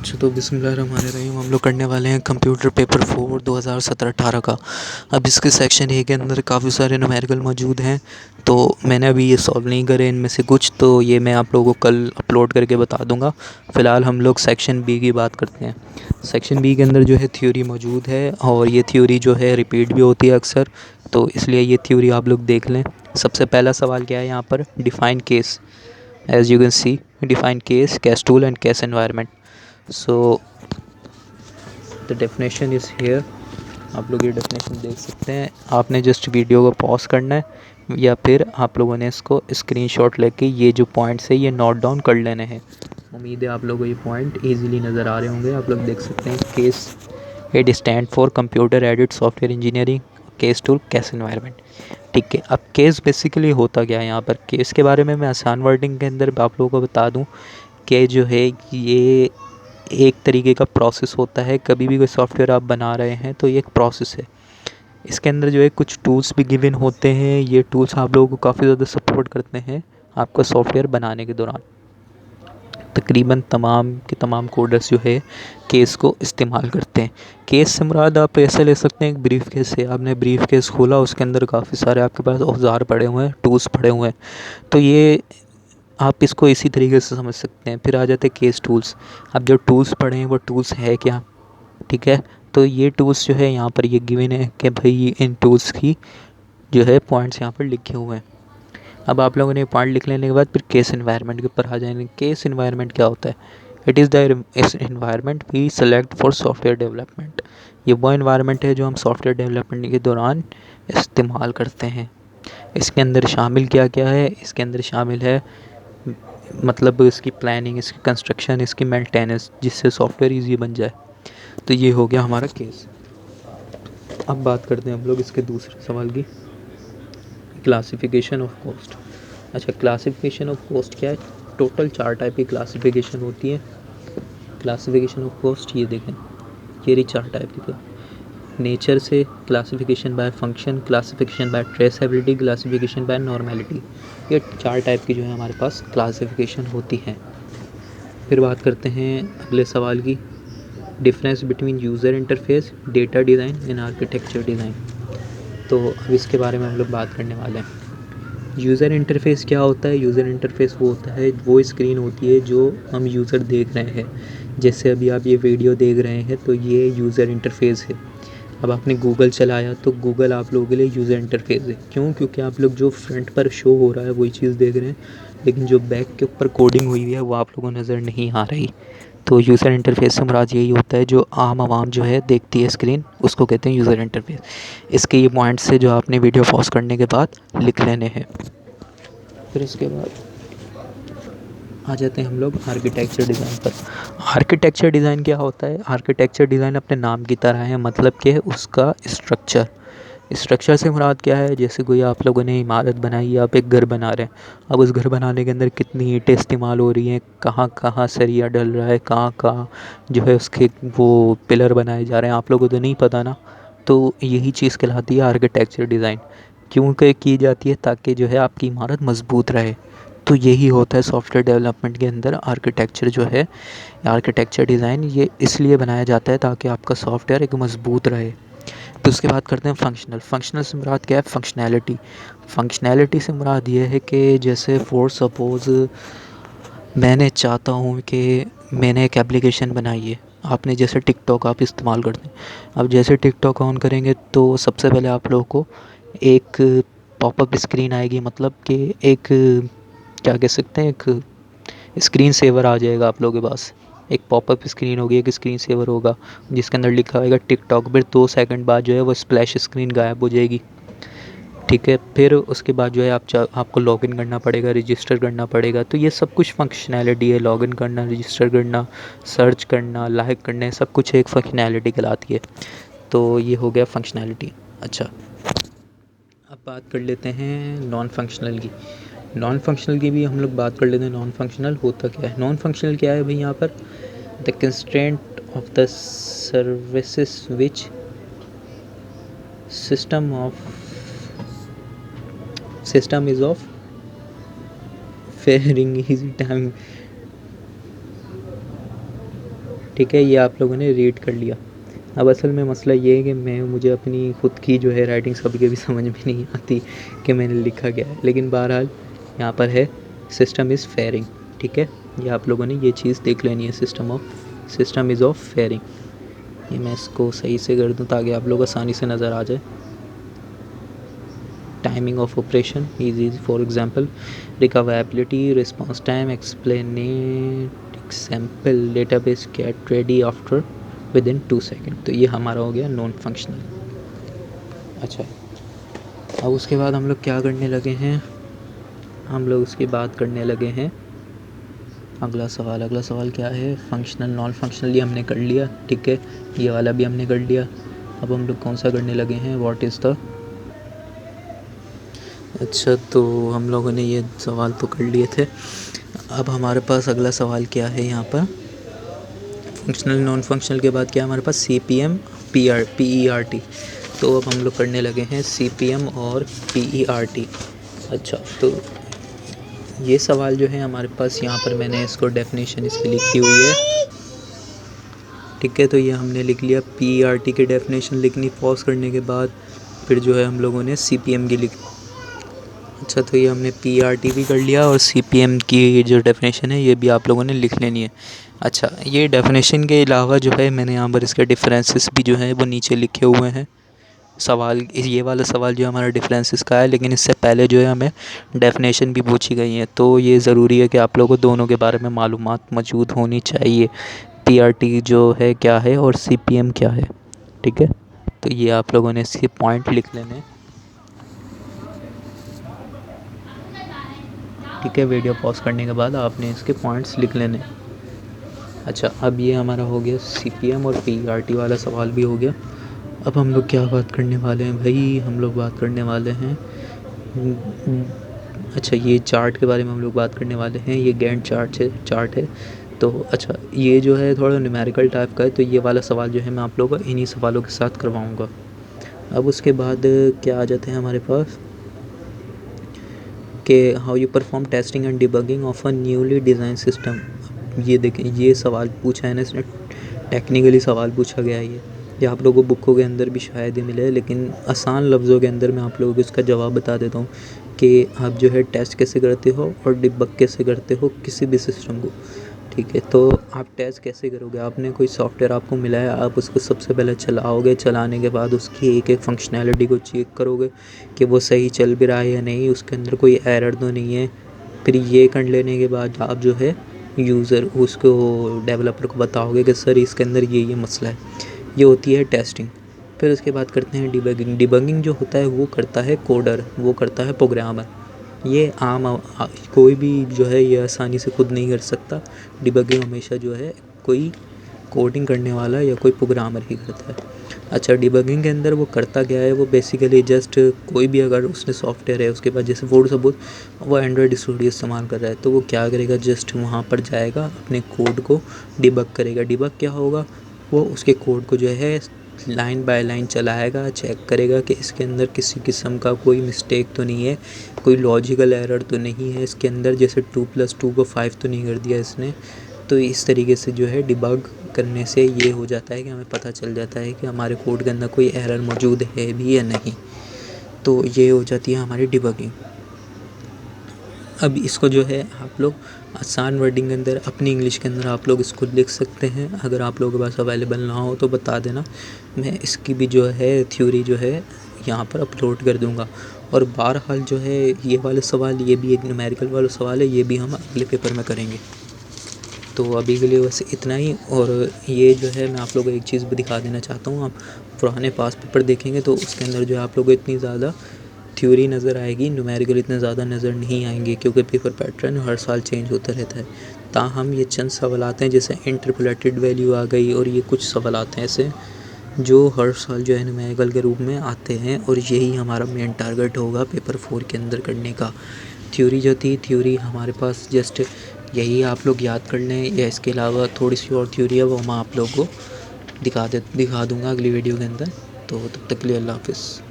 अच्छा, तो बिस्मिल्लाहिर्रहमानिर्रहीम हम लोग करने वाले हैं कंप्यूटर पेपर 4 2017-18 का। अब इसके सेक्शन ए के अंदर काफ़ी सारे न्यूमेरिकल मौजूद हैं, तो मैंने अभी ये सॉल्व नहीं करे इनमें से कुछ, तो ये मैं आप लोगों को कल अपलोड करके बता दूंगा। फ़िलहाल हम लोग सेक्शन बी की बात करते हैं। सेक्शन बी के अंदर जो है थ्योरी मौजूद है, और ये थ्योरी जो है रिपीट भी होती है अक्सर, तो इसलिए ये थ्योरी आप लोग देख लें। सबसे पहला सवाल क्या है यहाँ पर, define case. As you can see, define case tool and case environment. So the definition is here. आप लोग ये डेफिनेशन देख सकते हैं। आपने जस्ट वीडियो को पॉज करना है, या फिर आप लोगों ने इसको स्क्रीनशॉट लेके ये जो पॉइंट्स है ये नोट डाउन कर लेने हैं। उम्मीद है आप लोगों को ये पॉइंट इजीली नज़र आ रहे होंगे। आप लोग देख सकते हैं case, it stand for computer aided software engineering, case tool, case environment. ठीक है, अब केस बेसिकली होता क्या है यहाँ पर। केस के बारे में मैं आसान वर्डिंग के अंदर आप लोगों को बता दूँ कि जो है ये एक तरीके का प्रोसेस होता है। कभी भी कोई सॉफ्टवेयर आप बना रहे हैं तो ये एक प्रोसेस है। इसके अंदर जो है कुछ टूल्स भी गिवन होते हैं। ये टूल्स आप लोगों को काफ़ी ज़्यादा सपोर्ट करते हैं आपका सॉफ्टवेयर बनाने के दौरान। तकरीबन तमाम के तमाम कोडर्स जो है केस को इस्तेमाल करते हैं। केस से मुराद आप ऐसे ले सकते हैं, एक ब्रीफ केस से आपने ब्रीफ केस खोला, उसके अंदर काफ़ी सारे आपके पास औजार पड़े हुए हैं, टूल्स पड़े हुए हैं, तो ये आप इसको इसी तरीके से समझ सकते हैं। फिर आ जाते हैं केस टूल्स। अब जो टूल्स पढ़े हैं वो टूल्स है क्या, ठीक है। तो ये टूल्स जो है यहाँ पर ये गिवन है कि भाई इन टूल्स की जो है पॉइंट्स यहाँ पर लिखे हुए हैं। अब आप लोगों ने पॉइंट लिख लेने के बाद फिर केस इन्वायरमेंट के ऊपर आ जाएंगे। केस इन्वायरमेंट क्या होता है, it is the environment we select for software development. ये वो इन्वायरमेंट है जो हम सॉफ्टवेयर डेवलपमेंट के दौरान इस्तेमाल करते हैं। इसके अंदर शामिल क्या क्या है, इसके अंदर शामिल है मतलब इसकी प्लानिंग, इसकी कंस्ट्रक्शन, इसकी मेंटेनेंस, जिससे सॉफ्टवेयर ईजी बन जाए। तो ये हो गया हमारा केस। अब बात करते हैं हम लोग इसके दूसरे सवाल की, क्लासिफिकेशन ऑफ कॉस्ट। अच्छा, क्लासिफिकेशन ऑफ कॉस्ट क्या है। टोटल 4 टाइप की क्लासिफिकेशन होती है। क्लासिफिकेशन ऑफ कॉस्ट ये देखें, ये रही 4 टाइप की। नेचर से classification bye function, classification bye traceability, classification bye normality. ये 4 टाइप की जो है हमारे पास क्लासिफिकेशन होती हैं। फिर बात करते हैं अगले सवाल की, difference between user interface, data design and architecture design. तो अब इसके बारे में हम लोग बात करने वाले हैं। यूज़र इंटरफेस क्या होता है। यूज़र इंटरफेस वो होता है, वो स्क्रीन होती है जो हम यूज़र देख रहे हैं। जैसे अभी आप ये वीडियो देख रहे हैं तो ये यूज़र इंटरफेस है। अब आपने गूगल चलाया तो गूगल आप लोगों के लिए यूज़र इंटरफेस है। क्यों, क्योंकि आप लोग जो फ्रंट पर शो हो रहा है वही चीज़ देख रहे हैं, लेकिन जो बैक के ऊपर कोडिंग हुई हुई है वो आप लोगों को नज़र नहीं आ रही। तो यूज़र इंटरफेस से मुराद यही होता है, जो आम आवाम जो है देखती है स्क्रीन, उसको कहते हैं यूज़र इंटरफेस। इसके ये पॉइंट्स है जो आपने वीडियो पॉज करने के बाद लिख लेने हैं। फिर इसके बाद आ जाते हैं हम लोग आर्किटेक्चर डिज़ाइन पर। आर्किटेक्चर डिज़ाइन क्या होता है। आर्किटेक्चर डिज़ाइन अपने नाम की तरह है, मतलब कि उसका स्ट्रक्चर। स्ट्रक्चर से मुराद क्या है, जैसे कोई आप लोगों ने इमारत बनाई, आप एक घर बना रहे हैं। अब उस घर बनाने के अंदर कितनी ईंटें इस्तेमाल हो रही हैं, कहाँ कहाँ सरिया डल रहा है, कहाँ कहाँ जो है उसके वो पिलर बनाए जा रहे हैं, आप लोगों को तो नहीं पता ना। तो यही चीज़ कहलाती है आर्किटेक्चर डिज़ाइन। क्यों की जाती है, ताकि जो है आपकी इमारत मजबूत रहे। तो यही होता है सॉफ्टवेयर डेवलपमेंट के अंदर आर्किटेक्चर जो है, आर्किटेक्चर डिज़ाइन ये इसलिए बनाया जाता है ताकि आपका सॉफ्टवेयर एक मजबूत रहे। तो उसके बाद करते हैं फंक्शनल। फंक्शनल से मुराद क्या है, फंक्शनैलिटी। फंक्शनैलिटी से मुराद ये है कि जैसे फॉर सपोज़ मैंने चाहता हूँ कि मैंने एक एप्लीकेशन बनाई है। आपने जैसे टिकटॉक आप इस्तेमाल करते हैं, अब जैसे टिकटॉक ऑन करेंगे तो सबसे पहले आप लोगों को एक पॉपअप स्क्रीन आएगी, मतलब कि एक क्या कह सकते हैं, एक स्क्रीन सेवर आ जाएगा आप लोगों के पास। एक पॉपअप स्क्रीन होगी, एक स्क्रीन सेवर होगा, जिसके अंदर लिखा होगा टिकटॉक। फिर 2 सेकंड बाद जो है वो स्प्लैश स्क्रीन गायब हो जाएगी, ठीक है। फिर उसके बाद जो है आपको लॉगिन करना पड़ेगा, रजिस्टर करना पड़ेगा। तो ये सब कुछ फंक्शनैलिटी है, लॉगिन करना, रजिस्टर करना, सर्च करना, लाइक करना, सब कुछ एक फंक्शनैलिटी कहलाती है। तो ये हो गया फंक्शनैलिटी। अच्छा, अब बात कर लेते हैं नॉन फंक्शनल की। नॉन फंक्शनल की भी हम लोग बात कर लेते हैं। नॉन फंक्शनल होता क्या है। नॉन फंक्शनल क्या है भाई, यहाँ पर the constraint of the services which system is of fairing easy time. ठीक है, ये आप लोगों ने रीड कर लिया। अब असल में मसला ये है कि मुझे अपनी ख़ुद की जो है राइटिंग्स कभी कभी समझ में नहीं आती कि मैंने लिखा क्या है, लेकिन बहरहाल यहाँ पर है सिस्टम इज़ फेयरिंग। ठीक है, ये आप लोगों ने ये चीज़ देख लेनी है, सिस्टम इज़ ऑफ फेयरिंग। ये मैं इसको सही से कर दूँ ताकि आप लोग आसानी से नज़र आ जाए। Timing of operation easy, for example recoverability, response time, example database get ready after within 2 second. तो ये हमारा हो गया नॉन फंक्शनल। अच्छा, अब उसके बाद हम लोग क्या करने लगे हैं, हम लोग उसकी बात करने लगे हैं अगला सवाल क्या है, फंक्शनल नॉन फंक्शनल, ये हमने कर लिया। ठीक है, ये वाला भी हमने कर लिया। अब हम लोग कौन सा करने लगे हैं, व्हाट इज़ द, अच्छा तो हम लोगों ने ये सवाल तो कर लिए थे। अब हमारे पास अगला सवाल क्या है यहाँ पर, फंक्शनल नॉन फंक्शनल के बाद क्या हमारे पास CPM PERT। तो अब हम लोग करने लगे हैं CPM और PERT। अच्छा, तो ये सवाल जो है हमारे पास यहाँ पर मैंने इसको डेफिनेशन इसकी लिखी हुई है। ठीक है, तो ये हमने लिख लिया, PERT की डेफिनेशन लिखनी, पॉज करने के बाद फिर जो है हम लोगों ने CPM की लिख। अच्छा, तो ये हमने PERT भी कर लिया और CPM की जो डेफिनेशन है ये भी आप लोगों ने लिख लेनी है। अच्छा, ये डेफिनेशन के अलावा जो है मैंने यहाँ पर इसके डिफरेंसेस भी जो है वो नीचे लिखे हुए हैं। सवाल, ये वाला सवाल जो हमारा डिफरेंसेस का है, लेकिन इससे पहले जो है हमें डेफिनेशन भी पूछी गई है, तो ये ज़रूरी है कि आप लोगों को दोनों के बारे में मालूमात मौजूद होनी चाहिए, PERT जो है क्या है और CPM क्या है। ठीक है, तो ये आप लोगों ने इसके पॉइंट लिख लेने। ठीक है, वीडियो पॉज करने के बाद आपने इसके पॉइंट्स लिख लेने। अच्छा, अब ये हमारा हो गया CPM और PERT वाला सवाल भी हो गया। अब हम लोग क्या बात करने वाले हैं भाई, हम लोग बात करने वाले हैं, अच्छा ये चार्ट के बारे में हम लोग बात करने वाले हैं। ये गैंट चार्ट है। तो अच्छा, ये जो है थोड़ा न्यूमेरिकल टाइप का है, तो ये वाला सवाल जो है मैं आप लोगों को इन्हीं सवालों के साथ करवाऊँगा। अब उसके बाद क्या आ जाते हैं हमारे पास कि how you perform testing and debugging of a newly design system. ये देखें, ये सवाल पूछा है ना इसने, टेक्निकली सवाल पूछा गया है ये आप लोगों को बुकों के अंदर भी शायद ही मिले, लेकिन आसान लफ्ज़ों के अंदर मैं आप लोगों को इसका जवाब बता देता हूँ कि आप जो है टेस्ट कैसे करते हो और डिबग कैसे करते हो किसी भी सिस्टम को। ठीक है, तो आप टेस्ट कैसे करोगे, आपने कोई सॉफ्टवेयर आपको मिला है, आप उसको सबसे पहले चलाओगे, चलाने के बाद उसकी एक एक फंक्शनैलिटी को चेक करोगे कि वो सही चल भी रहा है या नहीं, उसके अंदर कोई एरर तो नहीं है। फिर ये कर लेने के बाद आप जो है यूज़र उसको डेवलपर को बताओगे कि सर इसके अंदर ये मसला है। ये होती है टेस्टिंग। फिर उसके बाद करते हैं डिबगिंग। डिबगिंग जो होता है वो करता है कोडर, वो करता है प्रोग्रामर। ये कोई भी जो है ये आसानी से खुद नहीं कर सकता। डिबगिंग हमेशा जो है कोई कोडिंग करने वाला या कोई प्रोग्रामर ही करता है। अच्छा, डिबगिंग के अंदर वो करता क्या है, वो बेसिकली जस्ट कोई भी अगर उसने सॉफ्टवेयर है उसके पास, जैसे फॉर सपोज वो एंड्रॉयड स्टूडियो इस्तेमाल कर रहा है, तो वो क्या करेगा, जस्ट वहाँ पर जाएगा, अपने कोड को डिबग करेगा। डिबग क्या होगा, वो उसके कोड को जो है लाइन बाय लाइन चलाएगा, चेक करेगा कि इसके अंदर किसी किस्म का कोई मिस्टेक तो नहीं है, कोई लॉजिकल एरर तो नहीं है इसके अंदर, जैसे 2+2 को 5 तो नहीं कर दिया इसने। तो इस तरीके से जो है डिबग करने से ये हो जाता है कि हमें पता चल जाता है कि हमारे कोड के अंदर कोई एरर मौजूद है भी या नहीं। तो ये हो जाती है हमारी डिबगिंग। अब इसको जो है आप लोग आसान वर्डिंग के अंदर अपनी इंग्लिश के अंदर आप लोग इसको लिख सकते हैं। अगर आप लोगों के पास अवेलेबल ना हो तो बता देना, मैं इसकी भी जो है थ्योरी जो है यहाँ पर अपलोड कर दूँगा। और बहरहाल जो है ये वाले सवाल, ये भी एक न्यूमेरिकल वाला सवाल है, ये भी हम अगले पेपर में करेंगे। तो अभी के लिए बस इतना ही। और ये जो है मैं आप लोगों को एक चीज़ भी दिखा देना चाहता हूँ, आप पुराने पास पेपर देखेंगे तो उसके अंदर जो है आप लोगों को इतनी ज़्यादा थ्योरी नज़र आएगी, न्यूमेरिकल इतने ज़्यादा नज़र नहीं आएंगे, क्योंकि पेपर पैटर्न हर साल चेंज होता रहता है। ताहम ये चंद सवाल आते हैं जैसे इंटरपोलेटेड वैल्यू आ गई, और ये कुछ सवाल आते हैं ऐसे जो हर साल जो है न्यूमेरिकल के रूप में आते हैं, और यही हमारा मेन टारगेट होगा पेपर 4 के अंदर करने का। थ्योरी जो थी, थ्योरी हमारे पास जस्ट यही आप लोग याद कर लें, या इसके अलावा थोड़ी सी और थ्योरी है वो मैं आप लोग को दिखा दूँगा अगली वीडियो के अंदर। तो तब तक के लिए अल्लाह हाफ़िज़।